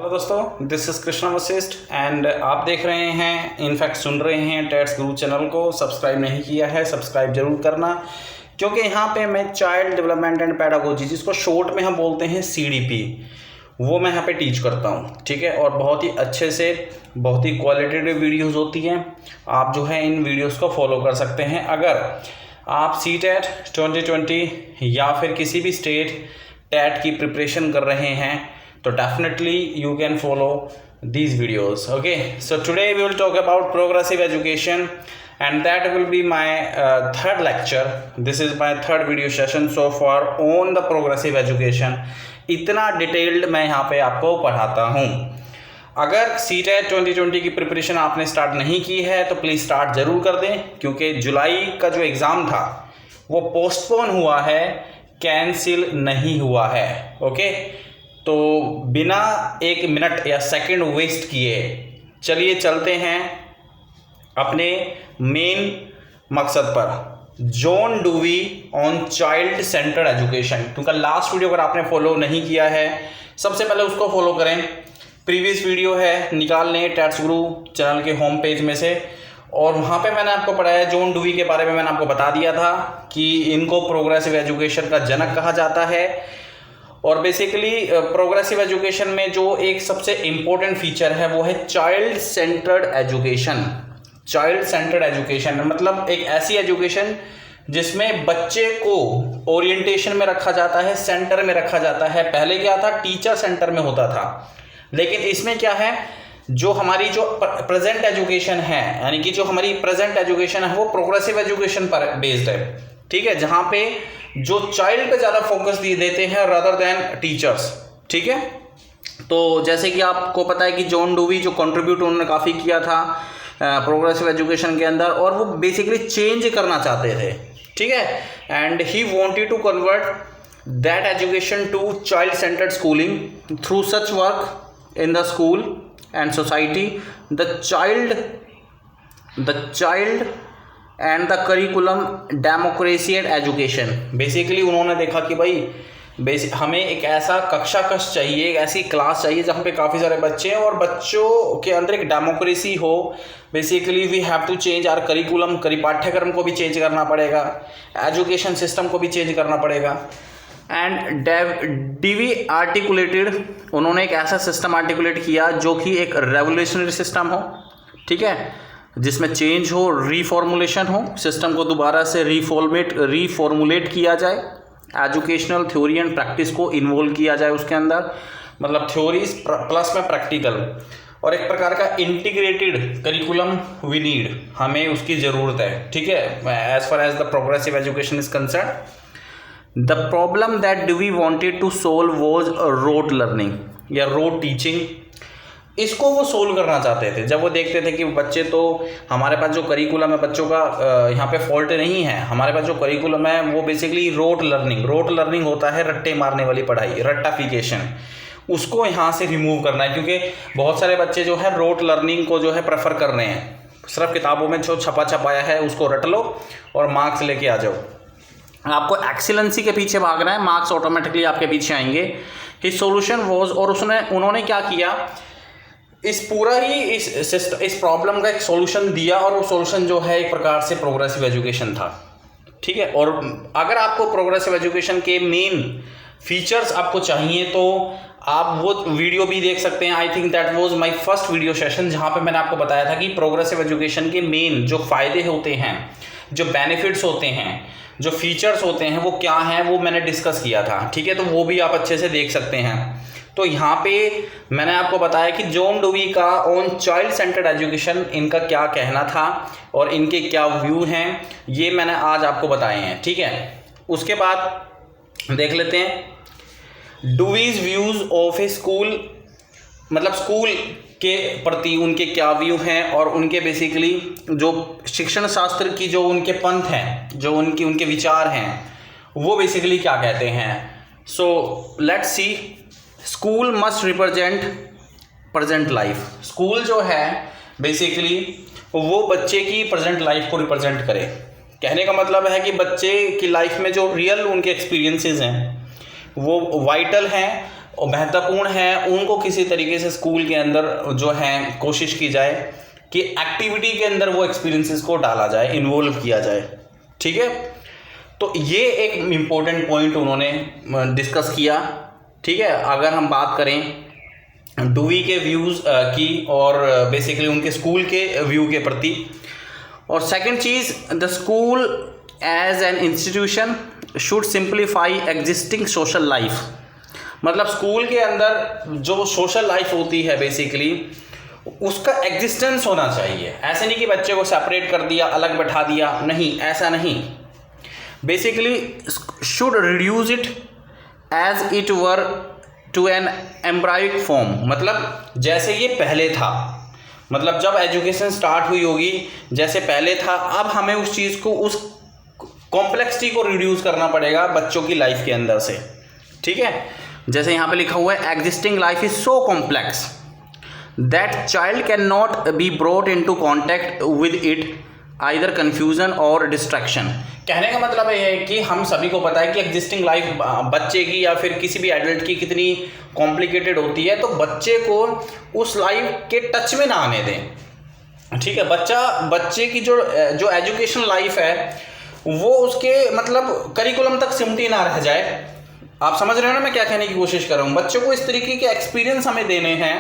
Hello दोस्तों, this is Krishna Vashishtha and आप देख रहे हैं, इनफैक्ट सुन रहे हैं टैट्स गुरु चैनल को। सब्सक्राइब नहीं किया है, सब्सक्राइब जरूर करना, क्योंकि यहाँ पे मैं चाइल्ड डेवलपमेंट एंड पैडागोजी, जिसको शॉर्ट में हम बोलते हैं CDP, वो मैं यहाँ पे टीच करता हूँ। ठीक है, और बहुत ही अच्छे से बहुत ही क्वालिटेटिव वीडियोज़ होती हैं। आप जो है इन वीडियोज़ को फॉलो कर सकते हैं। अगर आप CTET 2020 या फिर किसी भी स्टेट टैट की प्रिपरेशन कर रहे हैं तो definitely you can follow these videos. Okay, so today we will talk about progressive education and that will be my third lecture. This is my third video session so far on the progressive education. इतना detailed मैं यहाँ पे आपको पढ़ाता हूँ। अगर CTET 2020 की preparation आपने स्टार्ट नहीं की है तो प्लीज़ स्टार्ट ज़रूर कर दें, क्योंकि जुलाई का जो एग्ज़ाम था वो पोस्टपोन हुआ है, कैंसिल नहीं हुआ है। ओके, तो बिना एक मिनट या सेकंड वेस्ट किए चलिए चलते हैं अपने मेन मकसद पर। John dewy on child centred education, क्योंकि लास्ट वीडियो अगर आपने फॉलो नहीं किया है सबसे पहले उसको फॉलो करें। प्रीवियस वीडियो है, निकाल लें टैट्स गुरु चैनल के होम पेज में से, और वहाँ पे मैंने आपको पढ़ाया जॉन डूवी के बारे में। मैंने आपको बता दिया था कि इनको प्रोग्रेसिव एजुकेशन का जनक कहा जाता है। और बेसिकली प्रोग्रेसिव एजुकेशन में जो एक सबसे इम्पोर्टेंट फीचर है वो है child centred education. Child centred education मतलब एक ऐसी एजुकेशन जिसमें बच्चे को ओरिएंटेशन में रखा जाता है, सेंटर में रखा जाता है। पहले क्या था, टीचर सेंटर में होता था, लेकिन इसमें क्या है, जो हमारी जो प्रेजेंट एजुकेशन है, यानी कि जो हमारी प्रेजेंट एजुकेशन है वो प्रोग्रेसिव एजुकेशन पर बेस्ड है। ठीक है, जहाँ पे जो चाइल्ड पे ज़्यादा फोकस देते हैं रादर देन टीचर्स। ठीक है, तो जैसे कि आपको पता है कि जॉन डूवी जो कंट्रीब्यूट उन्होंने काफ़ी किया था प्रोग्रेसिव एजुकेशन के अंदर, और वो बेसिकली चेंज करना चाहते थे। ठीक है, and he wanted to convert that education to child centred schooling through such work in the school and society, the child and the curriculum democracy and education. Basically उन्होंने देखा कि भाई हमें एक ऐसा कक्षा कक्ष चाहिए, एक ऐसी क्लास चाहिए जहाँ पे काफ़ी सारे बच्चे हैं और बच्चों के अंदर एक डेमोक्रेसी हो। Basically we have to change our curriculum, पाठ्यक्रम को भी चेंज करना पड़ेगा, एजुकेशन सिस्टम को भी चेंज करना पड़ेगा। एंड डीवी आर्टिकुलेटेड, उन्होंने एक ऐसा सिस्टम आर्टिकुलेट किया जो कि एक रेवोल्यूशनरी सिस्टम हो। ठीक है, जिसमें चेंज हो, रीफॉर्मुलेशन हो, सिस्टम को दोबारा से रीफॉर्मुलेट किया जाए, एजुकेशनल थ्योरी एंड प्रैक्टिस को इन्वॉल्व किया जाए उसके अंदर, मतलब थ्योरीज प्लस में प्रैक्टिकल, और एक प्रकार का इंटीग्रेटेड करिकुलम वी नीड, हमें उसकी ज़रूरत है। ठीक है, as far as the progressive education is concern, the problem that Dewey wanted to solve was rote learning या रोट टीचिंग। इसको वो सोल्व करना चाहते थे। जब वो देखते थे कि बच्चे, तो हमारे पास जो करिकुलम है बच्चों का यहाँ पे फॉल्ट नहीं है, हमारे पास जो करिकुलम है वो बेसिकली रोट लर्निंग होता है, रट्टे मारने वाली पढ़ाई, रट्टाफिकेशन, उसको यहाँ से रिमूव करना है। क्योंकि बहुत सारे बच्चे जो है रोट लर्निंग को जो है प्रेफर कर रहे हैं, सिर्फ किताबों में जो छपाया है उसको रट लो और मार्क्स लेके आ जाओ। आपको एक्सीलेंसी के पीछे भागना है, मार्क्स ऑटोमेटिकली आपके पीछे आएंगे। हिज सॉल्यूशन वाज, और उन्होंने क्या किया, इस पूरा ही इस प्रॉब्लम का एक सॉल्यूशन दिया, और वो सॉल्यूशन जो है एक प्रकार से प्रोग्रेसिव एजुकेशन था। ठीक है, और अगर आपको प्रोग्रेसिव एजुकेशन के मेन फीचर्स आपको चाहिए तो आप वो वीडियो भी देख सकते हैं। I think that was my first video session, जहाँ पे मैंने आपको बताया था कि प्रोग्रेसिव एजुकेशन के मेन जो फ़ायदे होते हैं, जो बेनिफिट्स होते हैं, जो फीचर्स होते हैं वो क्या हैं, वो मैंने डिस्कस किया था। ठीक है, तो वो भी आप अच्छे से देख सकते हैं। तो यहाँ पे मैंने आपको बताया कि जॉन डूवी का ऑन चाइल्ड सेंटर्ड एजुकेशन, इनका क्या कहना था और इनके क्या व्यू हैं, ये मैंने आज आपको बताए हैं। ठीक है, उसके बाद देख लेते हैं डूवीज व्यूज़ ऑफ ए स्कूल, मतलब स्कूल के प्रति उनके क्या व्यू हैं, और उनके बेसिकली जो शिक्षण शास्त्र की जो उनके पंथ हैं, जो उनके विचार हैं, वो बेसिकली क्या कहते हैं। So let's see. School must represent present life. School जो है बेसिकली वो बच्चे की प्रेजेंट लाइफ को रिप्रेजेंट करे। कहने का मतलब है कि बच्चे की लाइफ में जो रियल उनके एक्सपीरियंसेस हैं वो वाइटल हैं, महत्वपूर्ण है, उनको किसी तरीके से स्कूल के अंदर जो है कोशिश की जाए कि एक्टिविटी के अंदर वो एक्सपीरियंसेस को डाला जाए, इन्वॉल्व किया जाए। ठीक है, तो ये एक इम्पोर्टेंट पॉइंट उन्होंने डिस्कस किया। ठीक है, अगर हम बात करें डूवी के व्यूज़ की और बेसिकली उनके स्कूल के व्यू के प्रति, और सेकंड चीज़, the school as an institution should simplify existing social life. मतलब स्कूल के अंदर जो सोशल लाइफ होती है बेसिकली उसका एग्जिस्टेंस होना चाहिए। ऐसे नहीं कि बच्चे को सेपरेट कर दिया, अलग बैठा दिया, नहीं, ऐसा नहीं। Basically should reduce it as it were to an embryonic form. मतलब जैसे ये पहले था, मतलब जब एजुकेशन स्टार्ट हुई होगी जैसे पहले था, अब हमें उस चीज़ को, उस कॉम्प्लेक्सिटी को रिड्यूस करना पड़ेगा बच्चों की लाइफ के अंदर से। ठीक है, जैसे यहाँ पे लिखा हुआ है, existing life is so complex that child can not be brought into contact with it either confusion और डिस्ट्रैक्शन। कहने का मतलब ये है कि हम सभी को पता है कि एग्जिस्टिंग लाइफ बच्चे की या फिर किसी भी एडल्ट की कितनी कॉम्प्लिकेटेड होती है, तो बच्चे को उस लाइफ के टच में ना आने दें। ठीक है, बच्चे की जो एजुकेशन लाइफ है वो उसके मतलब करिकुलम तक सिमटी ना रह जाए। आप समझ रहे हो ना मैं क्या कहने की कोशिश कर रहा हूँ। बच्चों को इस तरीके के एक्सपीरियंस हमें देने हैं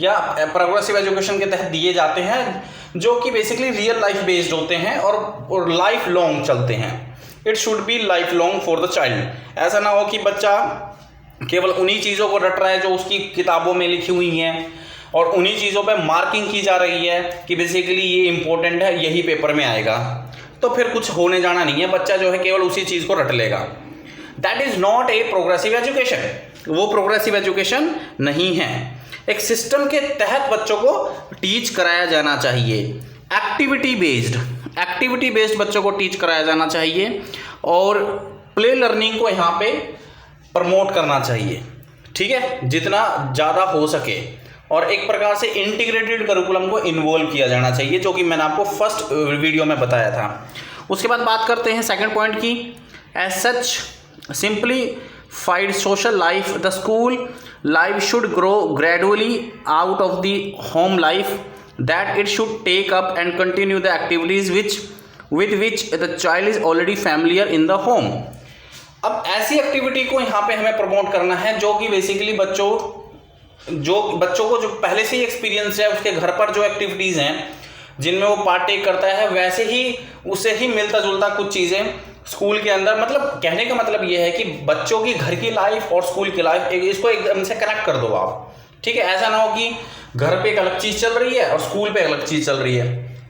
या प्रोग्रेसिव एजुकेशन के तहत दिए जाते हैं जो कि बेसिकली रियल लाइफ बेस्ड होते हैं और लाइफ लॉन्ग चलते हैं। It should be life long for the child. ऐसा ना हो कि बच्चा केवल उन्हीं चीज़ों को रट रहा है जो उसकी किताबों में लिखी हुई हैं और उन्हीं चीज़ों पे मार्किंग की जा रही है कि बेसिकली ये इंपॉर्टेंट है, यही पेपर में आएगा, तो फिर कुछ होने जाना नहीं है। बच्चा जो है केवल उसी चीज़ को रट लेगा। That is not a progressive education. वो प्रोग्रेसिव एजुकेशन नहीं है। एक सिस्टम के तहत बच्चों को टीच कराया जाना चाहिए। एक्टिविटी बेस्ड बच्चों को टीच कराया जाना चाहिए और प्ले लर्निंग को यहाँ पे प्रमोट करना चाहिए। ठीक है, जितना ज़्यादा हो सके, और एक प्रकार से इंटीग्रेटेड करिकुलम को इन्वॉल्व किया जाना चाहिए, जो कि मैंने आपको फर्स्ट वीडियो में बताया था। उसके बाद बात करते हैं सेकंड पॉइंट की। As such simplified social life, the school life should grow gradually out of the home life, that it should take up and continue the activities with which the child is already familiar in the home। अब ऐसी activity को यहाँ पे हमें promote करना है जो कि बेसिकली बच्चों को जो पहले से ही एक्सपीरियंस है, उसके घर पर जो एक्टिविटीज़ हैं जिनमें वो पार्टेक करता है, वैसे ही उससे ही मिलता जुलता कुछ चीज़ें स्कूल के अंदर। मतलब कहने का मतलब ये है कि बच्चों की घर की लाइफ और स्कूल की लाइफ इसको एकदम से कनेक्ट कर दो आप। ठीक है, ऐसा ना हो कि घर पे एक अलग चीज़ चल रही है और स्कूल पे अलग चीज़ चल रही है,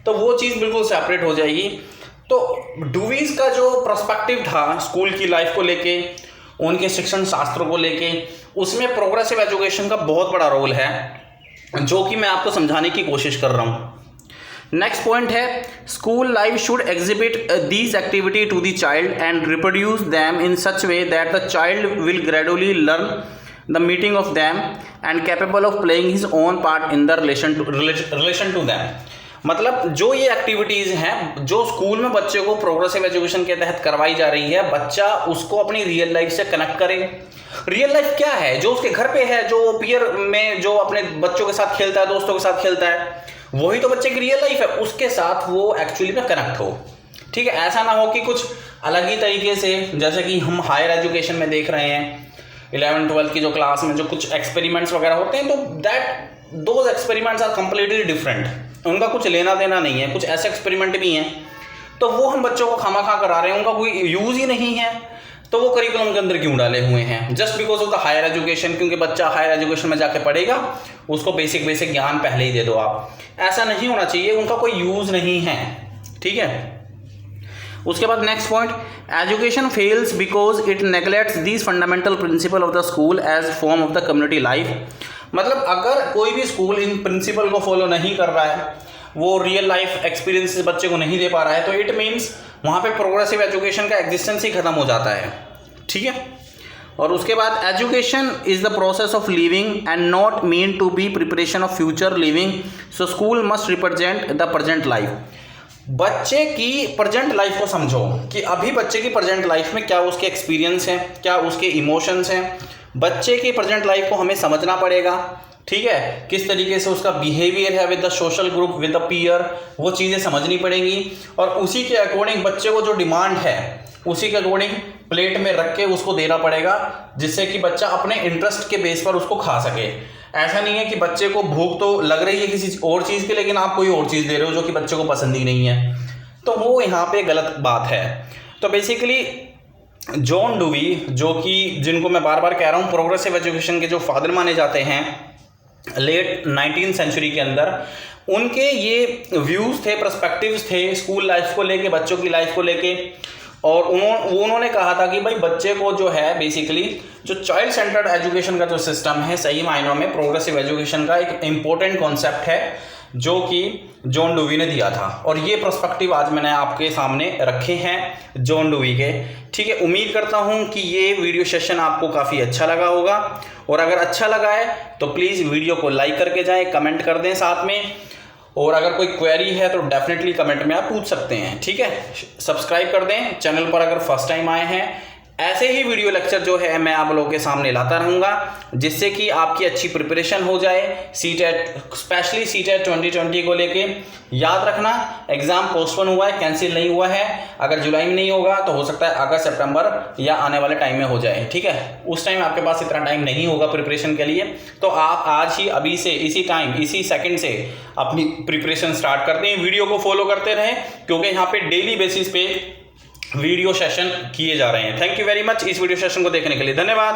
तो वो चीज़ बिल्कुल सेपरेट हो जाएगी। तो डूवीज का जो पर्सपेक्टिव था स्कूल की लाइफ को लेके, उनके शिक्षण शास्त्रों को लेके, उसमें प्रोग्रेसिव एजुकेशन का बहुत बड़ा रोल है जो कि मैं आपको समझाने की कोशिश कर रहा हूँ। नेक्स्ट पॉइंट है, school life should exhibit these activity to the child and reproduce them in such way that the child will gradually learn the meeting of them and capable of playing his own part in the relation to them. मतलब जो ये activities हैं जो school में बच्चे को progressive education के तहत करवाई जा रही है, बच्चा उसको अपनी रियल लाइफ से कनेक्ट करे। रियल लाइफ क्या है, जो उसके घर पे है, जो पीयर में जो अपने बच्चों के साथ खेलता है, दोस्तों के साथ खेलता है, वही तो बच्चे की रियल लाइफ है, उसके साथ वो एक्चुअली में कनेक्ट हो। ठीक है, ऐसा ना हो कि कुछ अलग ही तरीके से, जैसे कि हम हायर एजुकेशन में देख रहे हैं 11th-12th की जो क्लास में जो कुछ एक्सपेरिमेंट्स वगैरह होते हैं, तो those experiments are completely different. उनका कुछ लेना देना नहीं है। कुछ ऐसे एक्सपेरिमेंट भी हैं तो वो हम बच्चों को खामा खा करा रहे हैं, उनका कोई यूज़ ही नहीं है, तो वो करिकुलम के अंदर क्यों डाले हुए हैं? Just because of the higher education, क्योंकि बच्चा हायर एजुकेशन में जाके पढ़ेगा, उसको बेसिक ज्ञान पहले ही दे दो आप। ऐसा नहीं होना चाहिए, उनका कोई यूज़ नहीं है। ठीक है, उसके बाद next point, education fails because it neglects these fundamental principle of the school as form of the community life. मतलब अगर कोई भी स्कूल इन प्रिंसिपल को फॉलो नहीं कर रहा है, वो रियल लाइफ एक्सपीरियंस बच्चे को नहीं दे पा रहा है, तो इट मीन्स वहाँ पे प्रोग्रेसिव एजुकेशन का एग्जिस्टेंस ही खत्म हो जाता है। ठीक है, और उसके बाद education is the process of living and not mean to be preparation of future living, so school must represent the present life. बच्चे की प्रेजेंट लाइफ को समझो कि अभी बच्चे की प्रेजेंट लाइफ में क्या उसके एक्सपीरियंस हैं, क्या उसके इमोशंस हैं, बच्चे की प्रेजेंट लाइफ को हमें समझना पड़ेगा, ठीक है, किस तरीके से उसका बिहेवियर है with the social group, with the peer, वो चीज़ें समझनी पड़ेंगी और उसी के अकॉर्डिंग बच्चे को जो डिमांड है उसी के अकॉर्डिंग प्लेट में रख के उसको देना पड़ेगा, जिससे कि बच्चा अपने इंटरेस्ट के बेस पर उसको खा सके। ऐसा नहीं है कि बच्चे को भूख तो लग रही है किसी और चीज़ की, लेकिन आप कोई और चीज़ दे रहे हो जो कि बच्चे को पसंद ही नहीं है, तो वो यहाँ पे गलत बात है। तो बेसिकली जॉन डूवी, जो कि जिनको मैं बार बार कह रहा हूँ प्रोग्रेसिव एजुकेशन के जो फादर माने जाते हैं लेट 19th सेंचुरी के अंदर, उनके ये व्यूज़ थे, पर्सपेक्टिव्स थे स्कूल लाइफ को लेके, बच्चों की लाइफ को लेके, और उन्होंने कहा था कि भाई बच्चे को जो है बेसिकली जो चाइल्ड सेंटर्ड एजुकेशन का जो सिस्टम है, सही मायनों में प्रोग्रेसिव एजुकेशन का एक इम्पोर्टेंट कॉन्सेप्ट है जो कि जॉन डूवी ने दिया था। और ये पर्सपेक्टिव आज मैंने आपके सामने रखे हैं जॉन डूवी के, ठीक है। उम्मीद करता हूँ कि ये वीडियो सेशन आपको काफ़ी अच्छा लगा होगा, और अगर अच्छा लगा है तो प्लीज़ वीडियो को लाइक करके जाएं, कमेंट कर दें साथ में, और अगर कोई क्वेरी है तो डेफिनेटली कमेंट में आप पूछ सकते हैं, ठीक है। सब्सक्राइब कर दें चैनल पर अगर फर्स्ट टाइम आए हैं। ऐसे ही वीडियो लेक्चर जो है मैं आप लोगों के सामने लाता रहूँगा, जिससे कि आपकी अच्छी प्रिपरेशन हो जाए सीटेट, स्पेशली सीटेट 2020 को लेके। याद रखना एग्ज़ाम पोस्टपोन हुआ है, कैंसिल नहीं हुआ है। अगर जुलाई में नहीं होगा तो हो सकता है अगस्त सितंबर या आने वाले टाइम में हो जाए, ठीक है। उस टाइम आपके पास इतना टाइम नहीं होगा प्रिपरेशन के लिए, तो आप आज ही अभी से इसी टाइम इसी सेकंड से अपनी प्रिपरेशन स्टार्ट करते हैं। वीडियो को फॉलो करते रहें, क्योंकि यहाँ पे डेली बेसिस पे वीडियो सेशन किए जा रहे हैं। थैंक यू वेरी मच इस वीडियो सेशन को देखने के लिए, धन्यवाद।